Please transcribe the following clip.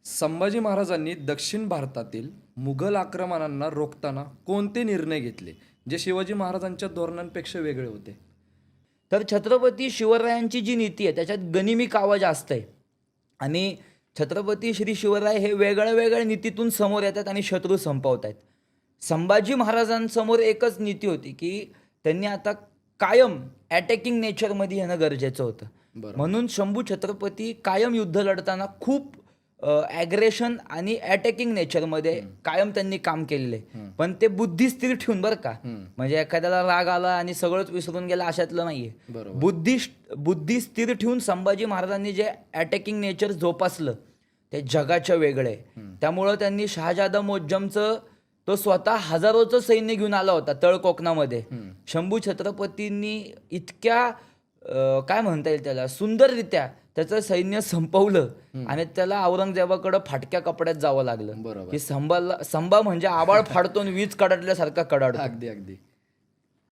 संभाजी महाराजांनी दक्षिण भारतातील मुघल आक्रमणांना रोखताना कोणते निर्णय घेतले जे शिवाजी महाराजांच्या धोरणांपेक्षा वेगळे होते? तर छत्रपती शिवरायांची जी नीती आहे त्याच्यात गनिमी कावा जास्त आहे आणि छत्रपती श्री शिवराय हे वेगळ्या वेगळ्या नीतीतून समोर येतात आणि शत्रू संपवत आहेत. संभाजी महाराजांसमोर एकच नीती होती की त्यांनी आता कायम अटॅकिंग नेचरमध्ये येणं गरजेचं होतं. म्हणून शंभू छत्रपती कायम युद्ध लढताना खूप ॲग्रेशन आणि अटॅकिंग नेचरमध्ये कायम त्यांनी काम केलेले, पण ते बुद्धी स्थिर ठेवून बरं का. म्हणजे एखाद्याला राग आला आणि सगळंच विसरून गेला अशातलं नाहीये. बुद्धी स्थिर ठेवून संभाजी महाराजांनी जे अटॅकिंग नेचर जोपासलं ते जगाच्या वेगळे. त्यामुळं त्यांनी शहाजादा मोज्जमचं तो स्वतः हजारोचं सैन्य घेऊन आला होता तळ कोकणामध्ये. शंभू छत्रपतींनी इतक्या काय म्हणता येईल त्याला सुंदररित्या त्याचं सैन्य संपवलं आणि त्याला औरंगजेबाकडं फाटक्या कपड्यात जावं लागलं. की संभा म्हणजे आबाळ फाडतो वीज कडाडल्यासारखा कडाडतो. अगदी अगदी